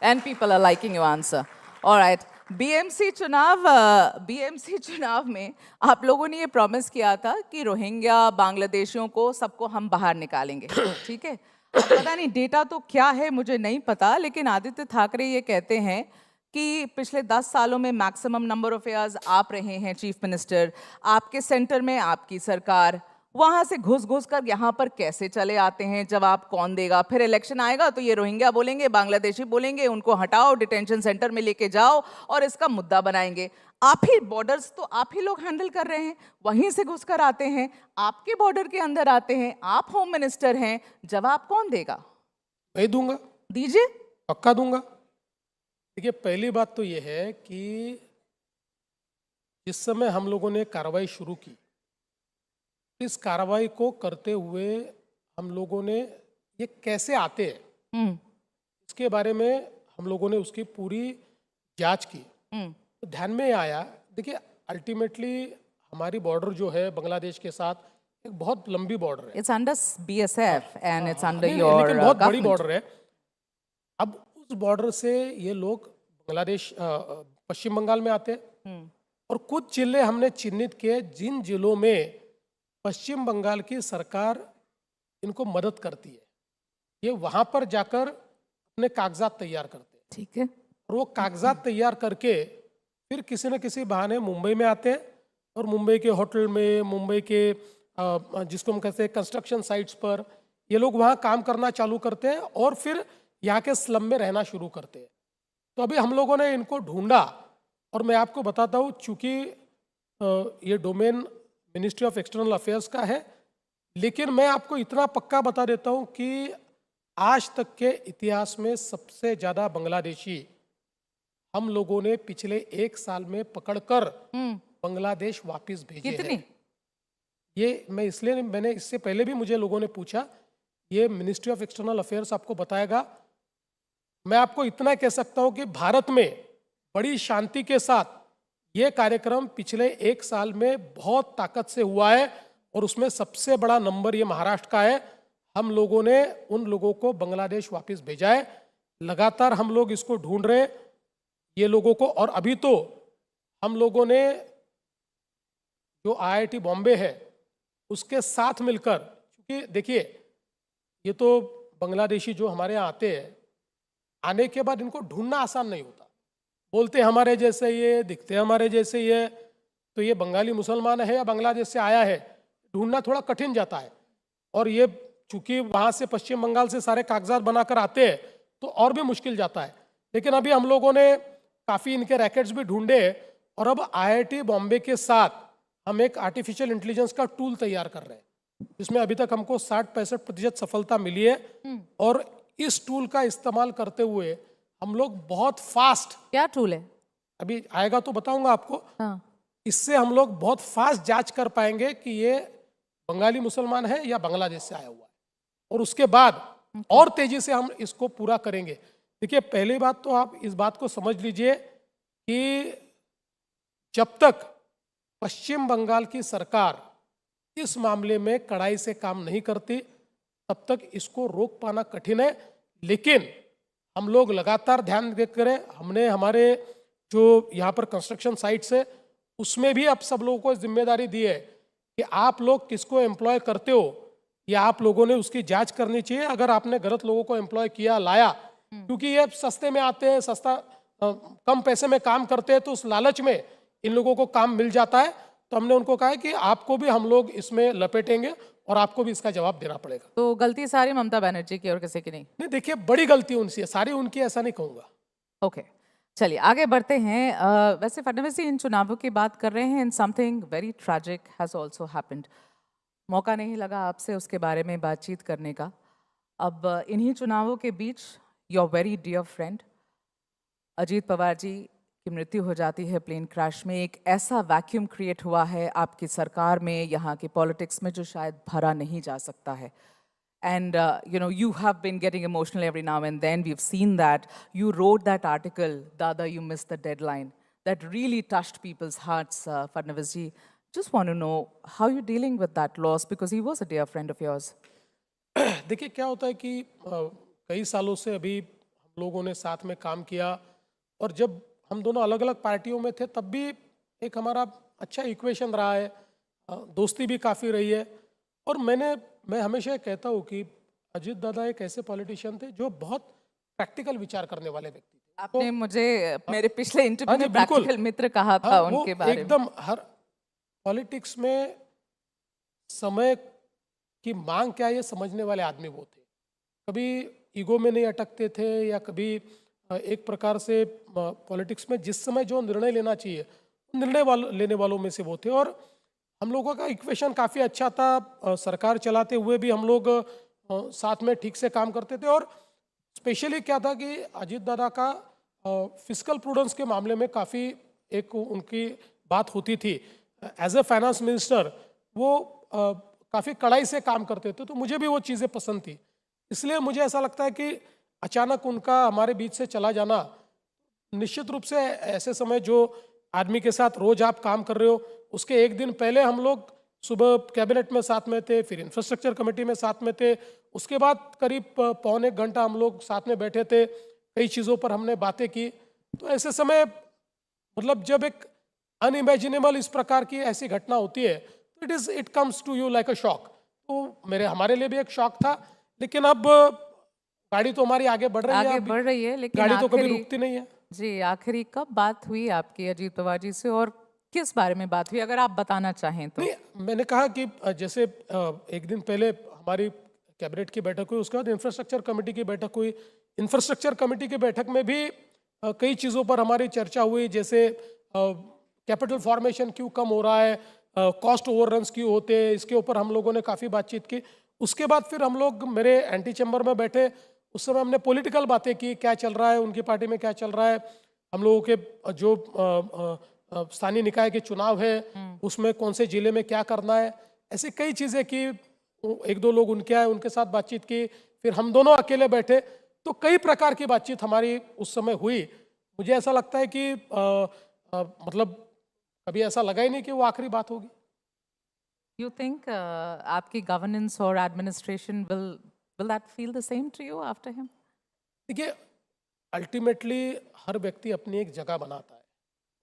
And people are liking your answer. All right. BMC चुनाव में आप लोगों ने ये प्रॉमिस किया था कि रोहिंग्या बांग्लादेशियों को सबको हम बाहर निकालेंगे, ठीक है? अब पता नहीं डेटा तो क्या है मुझे नहीं पता, लेकिन आदित्य ठाकरे ये कहते हैं कि पिछले 10 सालों में मैक्सिमम नंबर ऑफ ईयर्स आप रहे हैं चीफ मिनिस्टर, आपके सेंटर में आपकी सरकार, वहां से घुस घुस कर यहाँ पर कैसे चले आते हैं? जवाब कौन देगा? फिर इलेक्शन आएगा तो ये रोहिंग्या बोलेंगे, बांग्लादेशी बोलेंगे, उनको हटाओ, डिटेंशन सेंटर में लेके जाओ और इसका मुद्दा बनाएंगे। आप ही बॉर्डर्स तो आप ही लोग हैंडल कर रहे हैं, वहीं से घुसकर आते हैं, आपके बॉर्डर के अंदर आते हैं, आप होम मिनिस्टर हैं, जवाब कौन देगा? मैं दूंगा। दीजिए। पक्का दूंगा। देखिए, पहली बात तो ये है कि जिस समय हम लोगों ने कार्रवाई शुरू की, इस कार्रवाई को करते हुए हम लोगों ने ये कैसे आते हैं इसके बारे में हम लोगों ने उसकी पूरी जांच की। तो ध्यान में आया, देखिए अल्टीमेटली हमारी बॉर्डर जो है बांग्लादेश के साथ एक बहुत लंबी बॉर्डर है। It's under BSF and it's under लेकिन योर बहुत बड़ी बॉर्डर है। अब उस बॉर्डर से ये लोग बांग्लादेश पश्चिम बंगाल में आते हैं और कुछ जिले हमने चिन्हित किए जिन जिलों में पश्चिम बंगाल की सरकार इनको मदद करती है, ये वहां पर जाकर अपने कागजात तैयार करते हैं। ठीक है। और वो कागजात तैयार करके फिर किसी न किसी बहाने मुंबई में आते हैं और मुंबई के होटल में, मुंबई के जिसको हम कहते हैं कंस्ट्रक्शन साइट्स पर, ये लोग वहाँ काम करना चालू करते हैं और फिर यहाँ के स्लम में रहना शुरू करते हैं। तो अभी हम लोगों ने इनको ढूंढा और मैं आपको बताता हूँ, चूँकि ये domain ministry of external affairs का है, लेकिन मैं आपको इतना पक्का बता देता हूँ कि आज तक के इतिहास में सबसे ज़्यादा बांग्लादेशी हम लोगों ने पिछले 1 साल में पकड़कर बांग्लादेश वापस भेजे हैं। ये मैं इसलिए, मैंने इससे पहले भी मुझे लोगों ने पूछा, ये मिनिस्ट्री ऑफ एक्सटर्नल अफेयर्स आपको बताएगा। मैं आपको इतना कह सकता हूँ कि भारत में बड़ी शांति के साथ ये कार्यक्रम पिछले 1 साल में बहुत ताकत से हुआ है और उसमें सबसे बड़ा नंबर ये महाराष्ट्र का है। हम लोगों ने उन लोगों को बांग्लादेश वापस भेजा है। लगातार हम लोग इसको ढूंढ रहे हैं, ये लोगों को। और अभी तो हम लोगों ने जो आईआईटी बॉम्बे है उसके साथ मिलकर, क्योंकि देखिए ये तो बांग्लादेशी जो हमारे यहाँ आते हैं, आने के बाद इनको ढूंढना आसान नहीं होता। बोलते हमारे जैसे ये, दिखते हमारे जैसे ये, तो ये बंगाली मुसलमान है या बांग्लादेश से आया है, ढूंढना थोड़ा कठिन जाता है। और ये चूंकि वहाँ से पश्चिम बंगाल से सारे कागजात बनाकर आते हैं तो और भी मुश्किल जाता है। लेकिन अभी हम लोगों ने काफ़ी इनके रैकेट्स भी ढूंढे और अब आईआईटी बॉम्बे के साथ हम एक आर्टिफिशियल इंटेलिजेंस का टूल तैयार कर रहे हैं, जिसमें अभी तक हमको 60-65% सफलता मिली है। और इस टूल का इस्तेमाल करते हुए हम लोग बहुत फास्ट, क्या टूल है? अभी आएगा तो बताऊंगा आपको। हाँ। इससे हम लोग बहुत फास्ट जांच कर पाएंगे कि ये बंगाली मुसलमान है या बांग्लादेश से आया हुआ है, और उसके बाद और तेजी से हम इसको पूरा करेंगे। देखिए, पहली बात तो आप इस बात को समझ लीजिए कि जब तक पश्चिम बंगाल की सरकार इस मामले में कड़ाई से काम नहीं करती तब तक इसको रोक पाना कठिन है। लेकिन हम लोग लगातार ध्यान देकर, हमने हमारे जो यहाँ पर कंस्ट्रक्शन साइट्स है उसमें भी अब सब लोगों को जिम्मेदारी दी है कि आप लोग किसको एम्प्लॉय करते हो या आप लोगों ने उसकी जांच करनी चाहिए। अगर आपने गलत लोगों को एम्प्लॉय किया, लाया, क्योंकि ये सस्ते में आते हैं, सस्ता कम पैसे में काम करते हैं, तो उस लालच में इन लोगों को काम मिल जाता है। तो हमने उनको कहा है कि आपको भी हम लोग इसमें लपेटेंगे और आपको भी इसका जवाब देना पड़ेगा। तो गलती सारी ममता बनर्जी की और किसी की नहीं? नहीं, देखिए बड़ी गलती उनसे है, सारी उनकी ऐसा नहीं कहूँगा। ओके, चलिए आगे बढ़ते हैं। वैसे फडणवीस जी इन चुनावों की बात कर रहे हैं, and something very tragic has also happened. मौका नहीं लगा आपसे उसके बारे में बातचीत करने का। अब इन्हीं चुनावों के बीच your very dear friend Ajit Pawar ji की मृत्यु हो जाती है प्लेन क्रैश में। एक ऐसा वैक्यूम क्रिएट हुआ है आपकी सरकार में, यहाँ की पॉलिटिक्स में, जो शायद भरा नहीं जा सकता है। And you have been getting emotional every now and then. We've seen that. You wrote that article, Dada, you missed the deadline. That really touched people's hearts, Fadnavis ji. Just want to know how you're dealing with that loss, because he was a dear friend of yours. देखिए क्या होता है कि कई सालों से अभी हम हम लोगों ने साथ में काम किया, और जब हम दोनों अलग अलग पार्टियों में थे तब भी एक हमारा अच्छा इक्वेशन रहा है, दोस्ती भी काफ़ी रही है। और मैं हमेशा ये कहता हूँ कि अजीत दादा एक ऐसे पॉलिटिशियन थे जो बहुत प्रैक्टिकल विचार करने वाले व्यक्ति थे। आपने मुझे मेरे पिछले हाँ इंटरव्यू जी, में बिल्कुल। प्रैक्टिकल मित्र कहा हाँ, था वो उनके बारे में। एकदम हर पॉलिटिक्स में समय की मांग क्या है ये समझने वाले आदमी वो थे। कभी ईगो में नहीं अटकते थे, या कभी एक प्रकार से पॉलिटिक्स में जिस समय जो निर्णय लेना चाहिए लेने वालों में से वो थे। और हम लोगों का इक्वेशन काफ़ी अच्छा था। सरकार चलाते हुए भी हम लोग साथ में ठीक से काम करते थे। और स्पेशली क्या था कि अजीत दादा का फिस्कल प्रूडेंस के मामले में काफ़ी एक उनकी बात होती थी। एज ए फाइनेंस मिनिस्टर वो काफ़ी कड़ाई से काम करते थे, तो मुझे भी वो चीज़ें पसंद थी। इसलिए मुझे ऐसा लगता है कि अचानक उनका हमारे बीच से चला जाना, निश्चित रूप से ऐसे समय जो आदमी के साथ रोज आप काम कर रहे हो, उसके एक दिन पहले हम लोग सुबह कैबिनेट में साथ में थे, फिर इंफ्रास्ट्रक्चर कमेटी में साथ में थे, उसके बाद करीब पौने एक घंटा हम लोग साथ में बैठे थे, कई चीज़ों पर हमने बातें की। तो ऐसे समय मतलब जब एक अनइमेजिनेबल इस प्रकार की ऐसी घटना होती है, तो it comes to you like a shock. तो हमारे लिए भी एक शॉक था। लेकिन अब गाड़ी तो हमारी आगे बढ़ रही है, आगे अब बढ़ रही है, लेकिन गाड़ी तो कभी आखिरी रुकती नहीं है। जी, आखिरी कब बात हुई आपकी अजीत पवार जी से, और किस बारे में बात हुई, अगर आप बताना चाहें तो? नहीं, मैंने कहा कि जैसे एक दिन पहले हमारी कैबिनेट की बैठक हुई, उसके बाद इंफ्रास्ट्रक्चर कमेटी की बैठक हुई। इंफ्रास्ट्रक्चर कमेटी की बैठक में भी कई चीज़ों पर हमारी चर्चा हुई, जैसे कैपिटल फॉर्मेशन क्यों कम हो रहा है, कॉस्ट ओवररन्स क्यों होते हैं, इसके ऊपर हम लोगों ने काफ़ी बातचीत की। उसके बाद फिर हम लोग मेरे एंटी चैम्बर में बैठे, उस समय हमने पॉलिटिकल बातें की, क्या चल रहा है उनकी पार्टी में, क्या चल रहा है, हम लोगों के जो स्थानीय निकाय के चुनाव है उसमें कौन से जिले में क्या करना है, ऐसी कई चीज़ें की। एक दो लोग उनके आए, उनके साथ बातचीत की, फिर हम दोनों अकेले बैठे, तो कई प्रकार की बातचीत हमारी उस समय हुई। मुझे ऐसा लगता है कि मतलब कभी ऐसा लगा ही नहीं कि वो आखिरी बात होगी। यू थिंक आपकी गवर्नेंस और administration will that feel the same to you after him? देखिए, अल्टीमेटली हर व्यक्ति अपनी एक जगह बनाता है,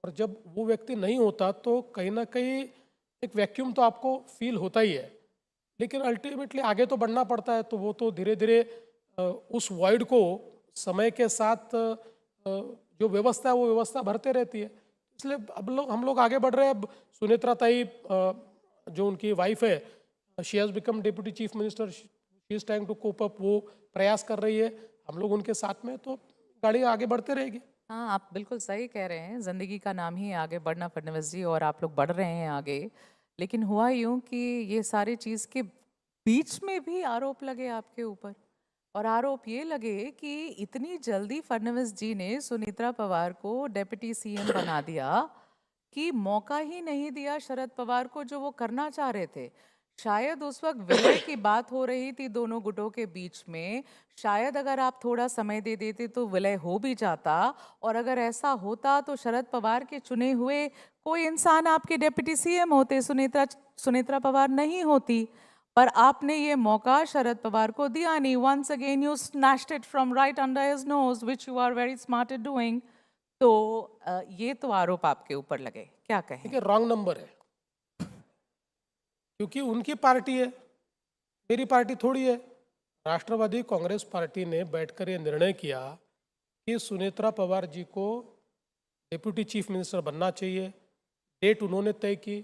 और जब वो व्यक्ति नहीं होता तो कहीं ना कहीं एक वैक्यूम तो आपको फील होता ही है। लेकिन अल्टीमेटली आगे तो बढ़ना पड़ता है, तो वो तो धीरे धीरे उस वॉइड को समय के साथ जो व्यवस्था है वो व्यवस्था भरते रहती है। इसलिए अब हम लोग आगे बढ़ रहे हैं। अब सुनेत्रा ताई जो उनकी वाइफ है, she has become deputy chief minister, she is trying to cope up, वो प्रयास कर रही है, हम लोग उनके साथ में, तो गाड़ी आगे बढ़ते रहेगी। हाँ, आप बिल्कुल सही कह रहे हैं, जिंदगी का नाम ही है आगे बढ़ना फडणवीस जी, और आप लोग बढ़ रहे हैं आगे। लेकिन हुआ यूं कि ये सारी चीज के बीच में भी आरोप लगे आपके ऊपर, और आरोप ये लगे कि इतनी जल्दी फडणवीस जी ने सुनीत्रा पवार को डेप्यूटी सीएम बना दिया कि मौका ही नहीं दिया शरद पवार को जो वो करना चाह रहे थे। शायद उस वक्त विलय की बात हो रही थी दोनों गुटों के बीच में, शायद अगर आप थोड़ा समय दे देते तो विलय हो भी जाता, और अगर ऐसा होता तो शरद पवार के चुने हुए कोई इंसान आपके डेप्यूटी सीएम होते, सुनेत्रा पवार नहीं होती। पर आपने ये मौका शरद पवार को दिया नहीं। Once again you snatched it from right under his nose, which you are very smart at doing. तो ये तो आरोप आपके ऊपर लगे, क्या कहें? देखिए, रॉन्ग नंबर है, क्योंकि उनकी पार्टी है, मेरी पार्टी थोड़ी है। राष्ट्रवादी कांग्रेस पार्टी ने बैठकर ये निर्णय किया कि सुनेत्रा पवार जी को डिप्यूटी चीफ मिनिस्टर बनना चाहिए। डेट उन्होंने तय की,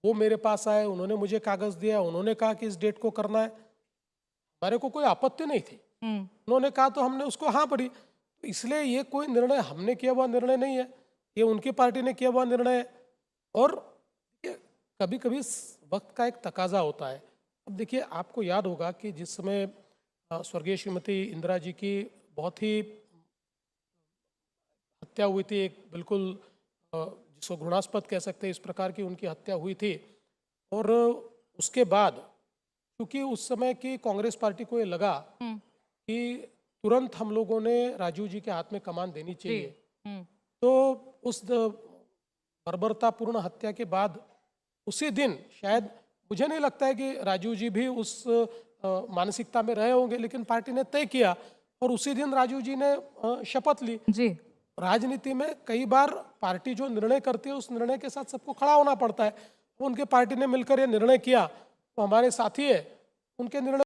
वो मेरे पास आए, उन्होंने मुझे कागज़ दिया, उन्होंने कहा कि इस डेट को करना है, हमारे को कोई आपत्ति नहीं थी। उन्होंने कहा तो हमने उसको हाँ पड़ी। इसलिए ये कोई निर्णय हमने किया हुआ निर्णय नहीं है, ये उनकी पार्टी ने किया हुआ निर्णय है। और कभी कभी वक्त का एक तकाजा होता है। अब देखिए, आपको याद होगा कि जिस समय स्वर्गीय श्रीमती इंदिरा जी की बहुत ही हत्या हुई थी, एक बिल्कुल जिसको घृणास्पद कह सकते हैं, इस प्रकार की उनकी हत्या हुई थी। और उसके बाद क्योंकि उस समय की कांग्रेस पार्टी को ये लगा कि तुरंत हम लोगों ने राजीव जी के हाथ में कमान देनी चाहिए, तो उस बर्बरतापूर्ण हत्या के बाद उसी दिन शायद, मुझे नहीं लगता है कि राजीव जी भी उस मानसिकता में रहे होंगे, लेकिन पार्टी ने तय किया और उसी दिन राजीव जी ने शपथ ली। जी। राजनीति में कई बार पार्टी जो निर्णय करती है उस निर्णय के साथ सबको खड़ा होना पड़ता है। उनके पार्टी ने मिलकर ये निर्णय किया, तो हमारे साथी है, उनके निर्णय